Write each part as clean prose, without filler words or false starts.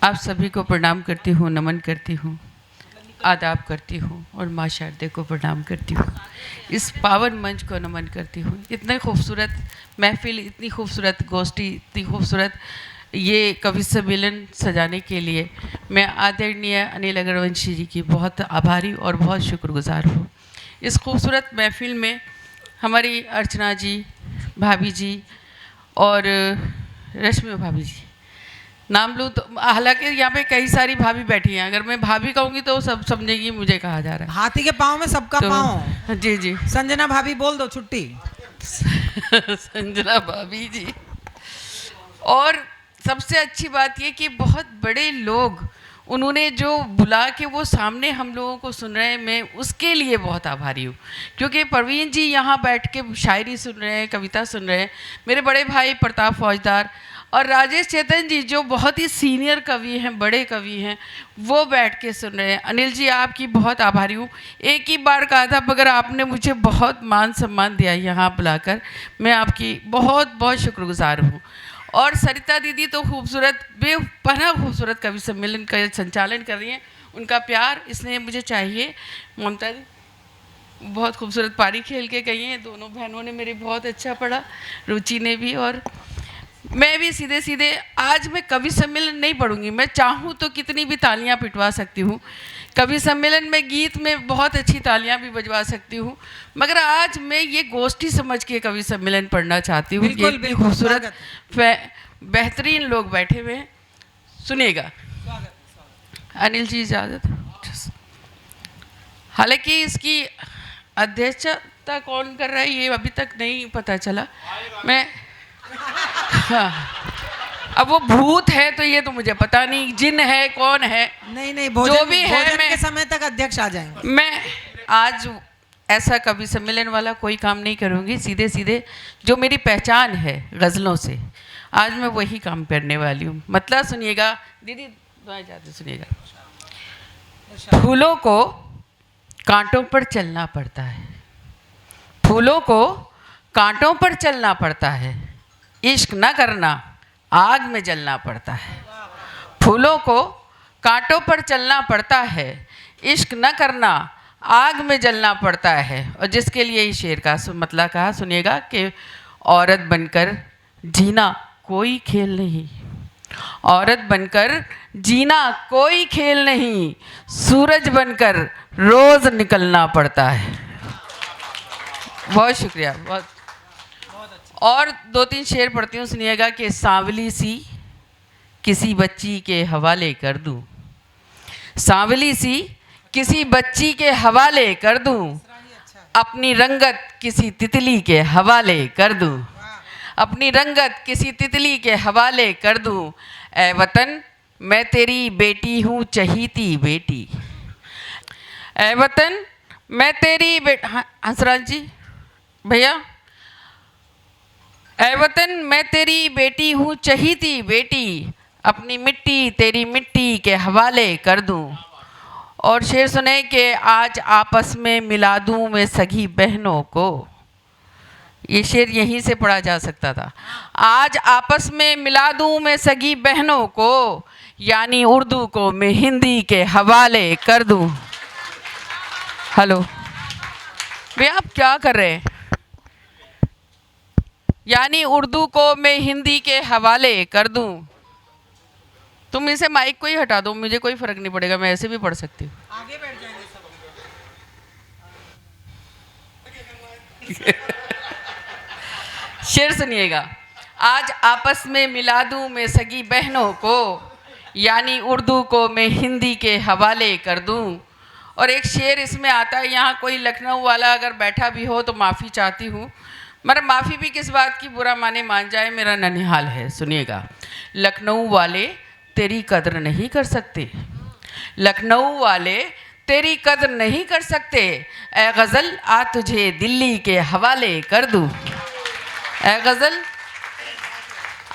आप सभी को प्रणाम करती हूँ, नमन करती हूँ, आदाब करती हूँ और माँ शारदे को प्रणाम करती हूँ। इस पावन मंच को नमन करती हूँ। इतने खूबसूरत महफिल, इतनी खूबसूरत गोष्ठी, इतनी खूबसूरत ये कवि सम्मेलन सजाने के लिए मैं आदरणीय अनिल अग्रवंशी जी की बहुत आभारी और बहुत शुक्रगुजार हूँ। इस खूबसूरत महफिल में हमारी अर्चना जी, भाभी जी और रश्मि भाभी जी, नाम लूँ तो हालांकि यहाँ पे कई सारी भाभी बैठी हैं, अगर मैं भाभी कहूँगी तो सब समझेंगी मुझे कहा जा रहा है। हाथी के पाँव में सबका तो पाँव। जी जी संजना भाभी बोल दो छुट्टी। संजना भाभी जी। और सबसे अच्छी बात ये कि बहुत बड़े लोग उन्होंने जो बुला के वो सामने हम लोगों को सुन रहे हैं, मैं उसके लिए बहुत आभारी हूँ। क्योंकि प्रवीण जी यहाँ बैठ के शायरी सुन रहे हैं, कविता सुन रहे हैं, मेरे बड़े भाई प्रताप फौजदार और राजेश चेतन जी जो बहुत ही सीनियर कवि हैं, बड़े कवि हैं, वो बैठ के सुन रहे हैं। अनिल जी आपकी बहुत आभारी हूँ। एक ही बार कहा था मगर आपने मुझे बहुत मान सम्मान दिया यहाँ बुलाकर, मैं आपकी बहुत बहुत शुक्रगुजार हूँ। और सरिता दीदी तो खूबसूरत, बेपनाह खूबसूरत कवि सम्मेलन का संचालन कर रही हैं, उनका प्यार इसलिए मुझे चाहिए। ममता दी बहुत खूबसूरत पारी खेल के गई हैं, दोनों बहनों ने मेरे बहुत अच्छा पढ़ा, रुचि ने भी और मैं भी। सीधे सीधे आज मैं कवि सम्मेलन नहीं पढ़ूंगी, मैं चाहूँ तो कितनी भी तालियां पिटवा सकती हूँ, कवि सम्मेलन में गीत में बहुत अच्छी तालियां भी बजवा सकती हूँ, मगर आज मैं ये गोष्ठी समझ के कवि सम्मेलन पढ़ना चाहती हूँ। ये इतने खूबसूरत बेहतरीन लोग बैठे हुए हैं, सुनिएगा। अनिल जी इजाज़त। हालांकि इसकी अध्यक्षता कौन कर रहा है ये अभी तक नहीं पता चला। मैं हाँ, अब वो भूत है तो ये तो मुझे पता नहीं, जिन है कौन है, नहीं भोजन, जो भी है, भोजन मैं के समय तक अध्यक्ष आ जाएंगे। मैं आज ऐसा कवि सम्मेलन वाला कोई काम नहीं करूँगी, सीधे सीधे जो मेरी पहचान है गज़लों से, आज मैं वही काम करने वाली हूँ। मतलब सुनिएगा दीदी, दुआएं जाते सुनिएगा। फूलों को कांटों पर चलना पड़ता है, फूलों को कांटों पर चलना पड़ता है, इश्क न करना आग में जलना पड़ता है। फूलों को कांटों पर चलना पड़ता है, इश्क न करना आग में जलना पड़ता है। और जिसके लिए ही शेर का मतलब कहा सुनिएगा कि औरत बनकर जीना कोई खेल नहीं, औरत बनकर जीना कोई खेल नहीं, सूरज बनकर रोज निकलना पड़ता है। बहुत शुक्रिया, बहुत। और दो तीन शेर पढ़ती हूँ, सुनिएगा कि सांवली सी किसी बच्ची के हवाले कर दूँ, सांवली सी किसी बच्ची के हवाले कर दूँ, अपनी रंगत किसी तितली के हवाले कर दूँ, अपनी रंगत किसी तितली के हवाले कर दूँ। ऐ वतन मैं तेरी बेटी हूँ चहीती बेटी, ऐ वतन मैं तेरी हंसराज जी भैया, ऐ वतन मैं तेरी बेटी हूँ चहीती बेटी, अपनी मिट्टी तेरी मिट्टी के हवाले कर दूँ। और शेर सुने कि आज आपस में मिला दूँ मैं सगी बहनों को, ये शेर यहीं से पढ़ा जा सकता था। आज आपस में मिला दूँ मैं सगी बहनों को, यानी उर्दू को मैं हिंदी के हवाले कर दूँ। हेलो भैया आप क्या कर रहे हैं? यानी उर्दू को मैं हिंदी के हवाले कर दूं। तुम इसे माइक को ही हटा दो, मुझे कोई फर्क नहीं पड़ेगा, मैं ऐसे भी पढ़ सकती हूँ। आगे बैठ जाएंगे सब। शेर सुनिएगा। आज आपस में मिला दूं मैं सगी बहनों को, यानी उर्दू को मैं हिंदी के हवाले कर दूं। और एक शेर इसमें आता है, यहाँ कोई लखनऊ वाला अगर बैठा भी हो तो माफ़ी चाहती हूँ, मगर माफ़ी भी किस बात की, बुरा माने मान जाए, मेरा ननिहाल है। सुनिएगा। लखनऊ वाले तेरी कदर नहीं कर सकते, लखनऊ वाले तेरी कदर नहीं कर सकते, ऐ गज़ल आ तुझे दिल्ली के हवाले कर दूँ, ऐ गज़ल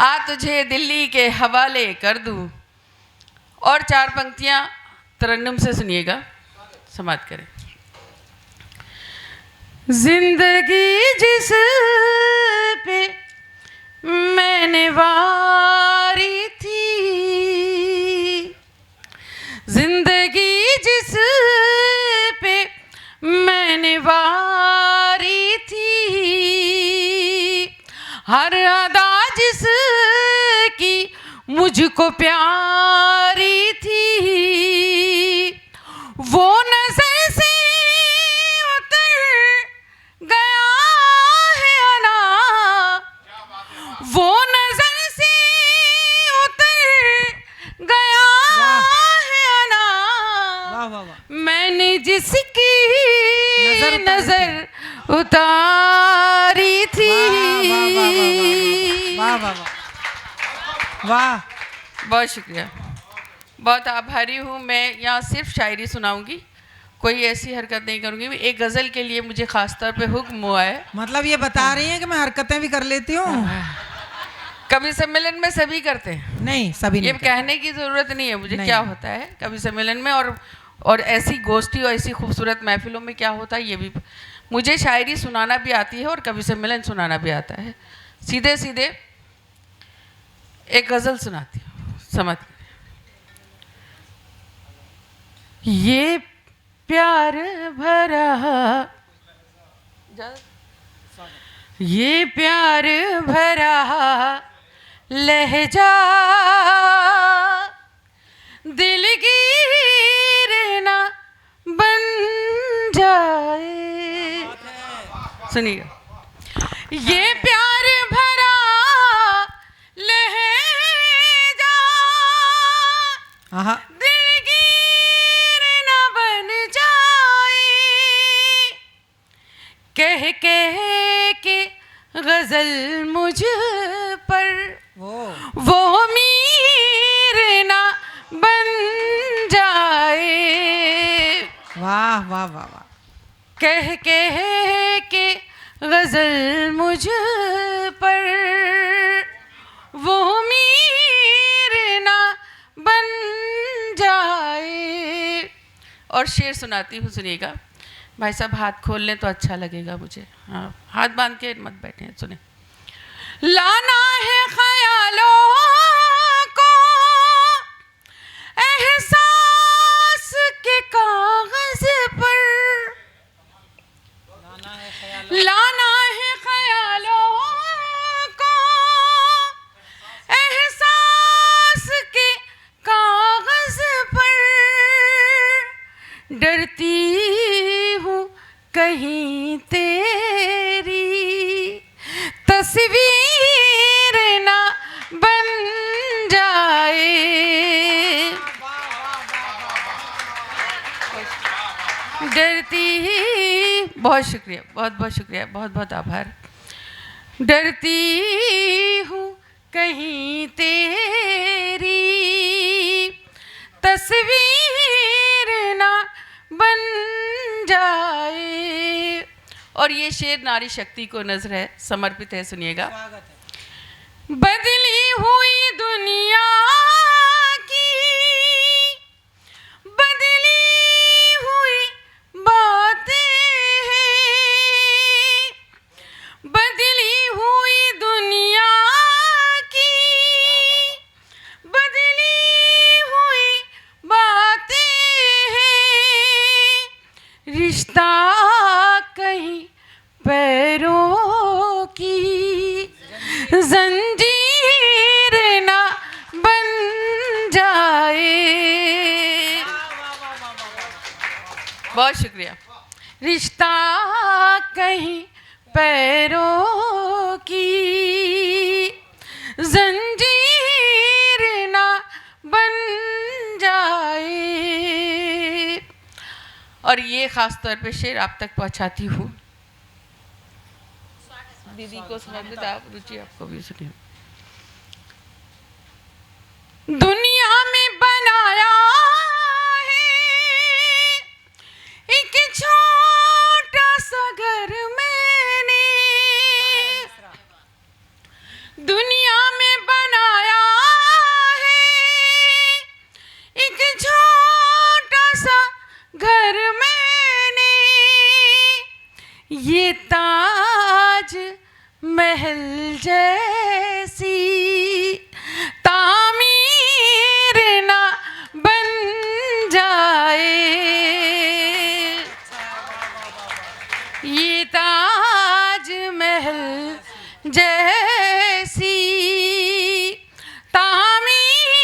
आ तुझे दिल्ली के हवाले कर दूँ। और चार पंक्तियाँ तरन्नुम से सुनिएगा, समाप्त करें। जिंदगी जिस पे मैंने वारी थी, मुझको प्यारी थी, वो नजर से उतर गया है अना, वो नजर से उतर गया है अना, वाह वाह वाह। मैंने जिसकी नजर नजर उतारी थी। वाह वाह वाह, वाह। बहुत शुक्रिया, बहुत आभारी हूँ। मैं यहाँ सिर्फ शायरी सुनाऊंगी, कोई ऐसी हरकत नहीं करूँगी। एक गज़ल के लिए मुझे ख़ास तौर पे हुक्म हुआ है। मतलब ये बता रही हैं कि मैं हरकतें भी कर लेती हूँ? कवि सम्मेलन में सभी करते हैं, नहीं, सभी ये नहीं। कहने की ज़रूरत नहीं है मुझे नहीं। क्या होता है कवि सम्मेलन में, और ऐसी गोष्ठी और ऐसी खूबसूरत महफिलों में क्या होता है ये भी। मुझे शायरी सुनाना भी आती है और कवि सम्मेलन सुनाना भी आता है। सीधे सीधे एक गज़ल सुनाती हूँ, समझ। ये प्यार भरा, ये प्यार भरा लहजा दिलगीर ना बन जाए। सुनिए, ये प्यार भरा लहजा आहा, दिलगीर ना बन जाए, कह कह के गजल मुझ पर वो मीर ना बन जाए। वाह वाह वाह वाह। कह कह के गजल मुझ पर वो मीर ना बन जाए। और शेर सुनाती हूँ, सुनिएगा। भाई साहब हाथ खोल लें तो अच्छा लगेगा मुझे। हाँ, हाथ बांध के मत बैठे, सुने। लाना है ख्यालों को एहसास के कागज पर, लाना है ख्यालों को एहसास के कागज पर, डरती हूँ कहीं तेरी तस्वीर ना बन जाए। डरती ही, बहुत शुक्रिया, बहुत बहुत शुक्रिया, बहुत बहुत आभार। डरती हूँ कहीं तेरी तस्वीर ना बन जाए। और ये शेर नारी शक्ति को नजर है, समर्पित है, सुनिएगा। बदली हुई दुनिया की बदली हुई बातें हैं, बदली हुई दुनिया की बदली हुई बातें हैं, रिश्ता कहीं पैरों की जंजीर ना बन जाए। बहुत शुक्रिया। रिश्ता कहीं पैरों की जंजीर ना बन जाए। और ये खास तौर पे शेर आप तक पहुंचाती हूँ। दीदी को समर्पित, आप रुचि आपको भी सुनिए। दुनिया में बनाया है एक छोटा सा घर मैंने, दुनिया में बनाया है एक छोटा सा घर मैंने, ये ताज महल जैसी तामीर ना बन जाए, ये ताज महल जैसी तामीर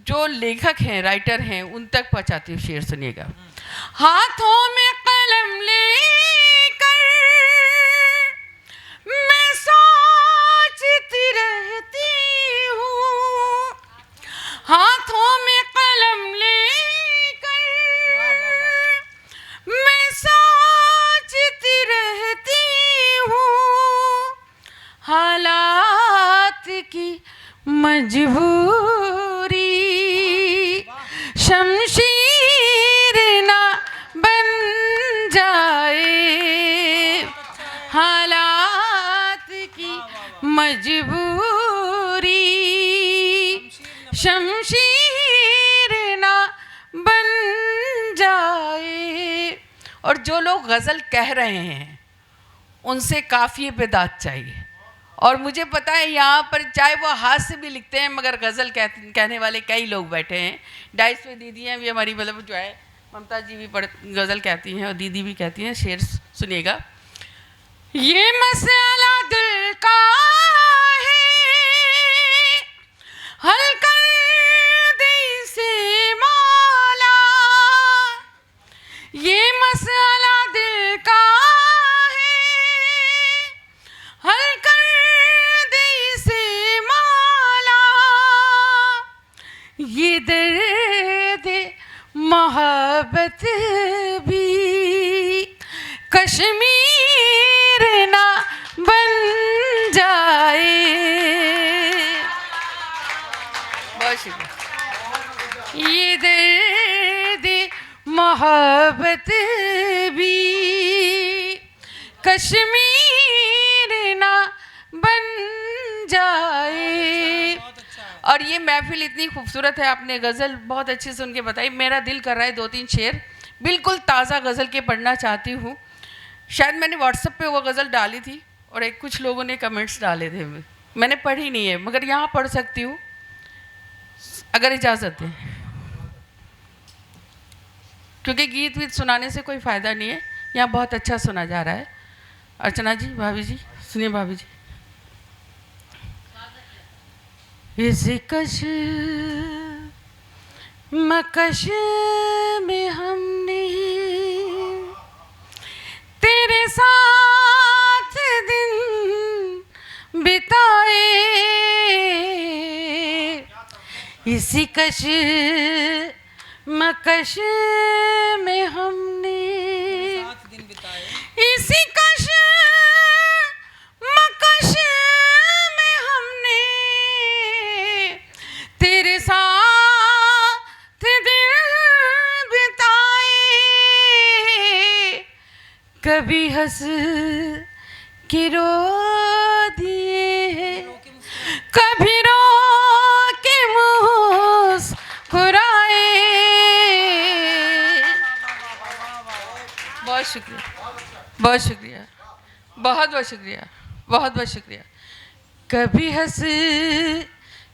जो लेखक हैं, राइटर हैं, उन तक पहुंचाती हूँ। शेर सुनिएगा। हाथों में कलम लेकर मैं सोचती रहती हूँ, हाथों में कलम लेकर मैं सोचती रहती हूँ, हालात की मजबूरी शमशीर ना बन जाए, हालात की मजबूरी शमशीर ना बन जाए। और जो लोग गज़ल कह रहे हैं उनसे काफ़िए पे दाद चाहिए। और मुझे पता है यहाँ पर चाहे वो हाथ से भी लिखते हैं मगर गज़ल कहने वाले कई लोग बैठे हैं। डाइस में दीदी हैं भी हमारी, मतलब जो है ममता जी भी गज़ल कहती हैं और दीदी भी कहती हैं। शेर सुनिएगा। ये मसला दिल का है, हल कर दे इसे मौला, ये मसला दिल का ये दर्द मोहब्बत भी कश्मीर ना बन जाए। बहुत शुक्रिया। ये दर्द मोहब्बत भी कश्मीर ना बन जाए। और ये महफिल इतनी खूबसूरत है, आपने गज़ल बहुत अच्छे से सुन के बताई। मेरा दिल कर रहा है 2-3 शेर बिल्कुल ताज़ा गज़ल के पढ़ना चाहती हूँ। शायद मैंने व्हाट्सएप पे वो गज़ल डाली थी और कुछ लोगों ने कमेंट्स डाले थे, मैंने पढ़ी नहीं है, मगर यहाँ पढ़ सकती हूँ अगर इजाज़त है, क्योंकि गीत वीत सुनाने से कोई फ़ायदा नहीं है। यहाँ बहुत अच्छा सुना जा रहा है। अर्चना जी, भाभी जी, सुनिए भाभी जी। इस कश मकश में हमने तेरे साथ दिन बिताए, इसी कश मकश में हमने इसी कश मकश में हमने तेरे साथ दिन बिताए, कभी हंस के रो दिए, कभी रो के मुस्कुराए। बहुत शुक्रिया, बहुत शुक्रिया, बहुत बहुत शुक्रिया, बहुत बहुत शुक्रिया। कभी हंस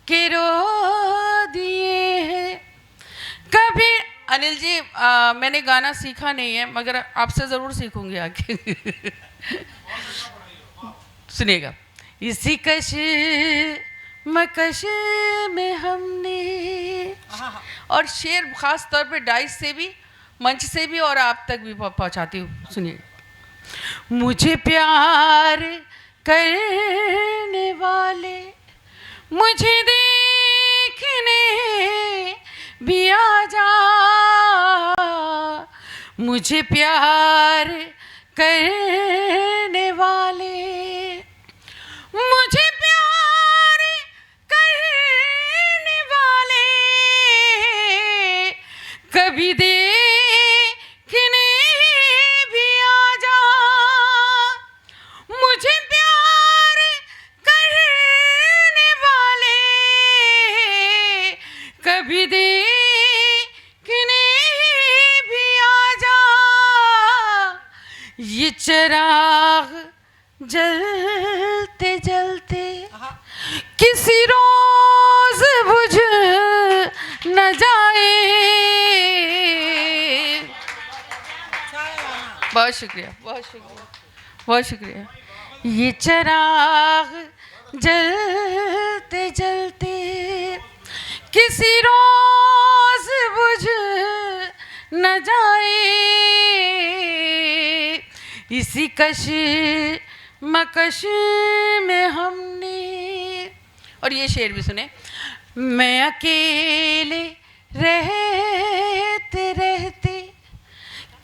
के रो दिए हैं, कभी। अनिल जी, मैंने गाना सीखा नहीं है मगर आपसे ज़रूर सीखूंगी आगे। सुनिएगा। इसी कश मकश में हमने, और शेर ख़ास तौर पे डाइस से भी, मंच से भी और आप तक भी पहुंचाती हूँ। सुनिए। मुझे प्यार करने वाले मुझे देखने भी आ जा, मुझे प्यार करने वाले मुझे प्यार करने वाले कभी देखने भी आ जा, मुझे प्यार करने वाले कभी देखने भी आ जा। ये चिराग जलते जलते किसी रोज बुझ न जाए। बहुत शुक्रिया, बहुत शुक्रिया, बहुत शुक्रिया। ये चिराग जलते जलते किसी रोज बुझ न जाए, इसी कश मकश में हमने। और ये शेर भी सुने। मैं अकेले रहते रहते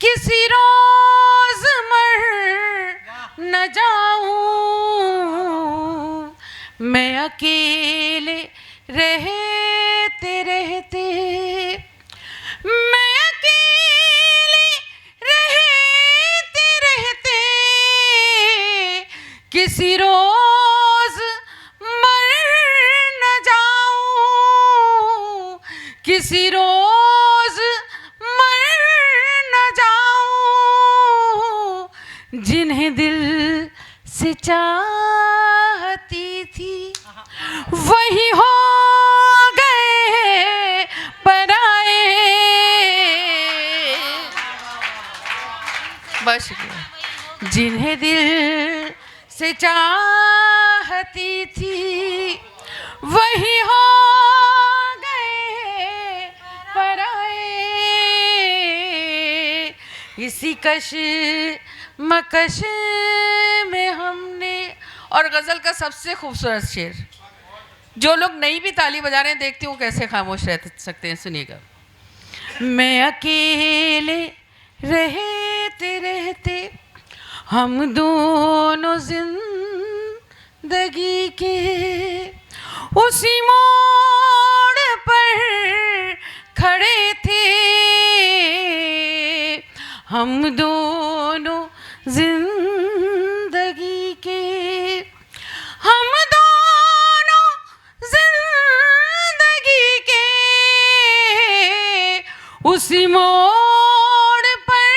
किसी रोज मर न जाऊं, मैं अकेले रहते रहते, मैं अकेले रहते रहते किसी रोज मर न जाऊं, किसी रोज मर न जाऊं, जिन्हें दिल से चाहती थी वही हो गए पराए। बस शुक्रिया। जिन्हें दिल से चाहती थी वही हो गए पराए, इसी कश मकश में हमने। और गज़ल का सबसे खूबसूरत शेर, जो लोग नहीं भी ताली बजा रहे हैं देखती हूँ कैसे खामोश रह सकते हैं, सुनिएगा। मैं अकेले रहते रहते हम दोनों जिंदगी के उसी मोड़ पर खड़े थे, हम दोनों जिंदगी के, हम दोनों जिंदगी के उसी मोड़ पर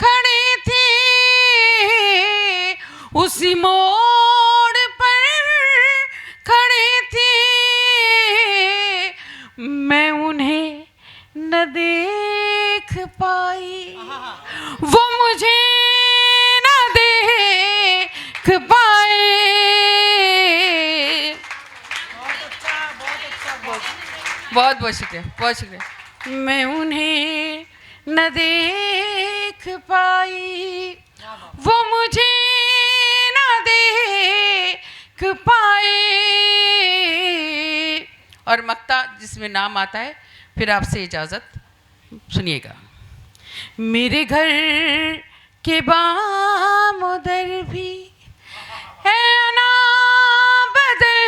खड़े थे, उसी मोड़ पर खड़े थे। मैं उन्हें न देख पाई, वो मुझे न देख पाए। बहुत बहुत शुक्रिया, बहुत शुक्रिया। मैं उन्हें न देख पाई, वो मुझे न देख पाए। और मक्ता जिसमें नाम आता है, फिर आपसे इजाज़त, सुनिएगा। मेरे घर के बाम उधर भी है ना बदल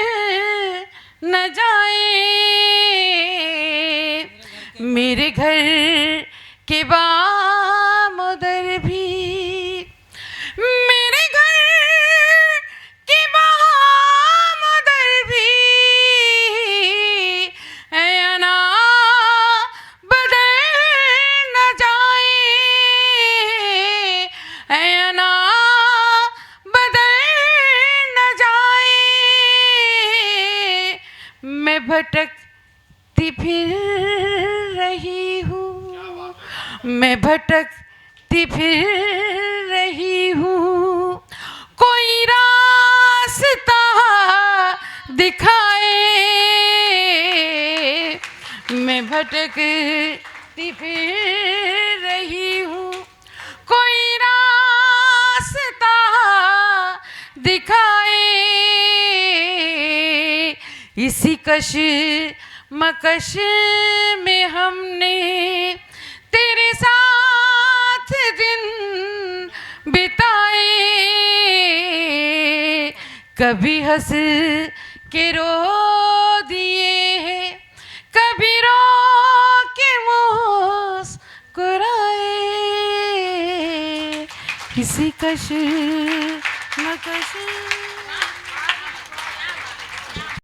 न जाए, मेरे घर के बाम उधर भी, मेरे घर के बाम उधर भी है ना बदल न जाए, है ना बदल न जाए। मैं भटकती फिर रही हूँ, मैं भटकती फिर रही हूँ, कोई रास्ता दिखाए। मैं भटकती फिर रही हूँ, कोई रास्ता दिखाए, इसी कश मकश में हमने तेरे साथ दिन बिताए, कभी हंस के रो दिए हैं, कभी रो के मुस्कुराए, किसी कश मकश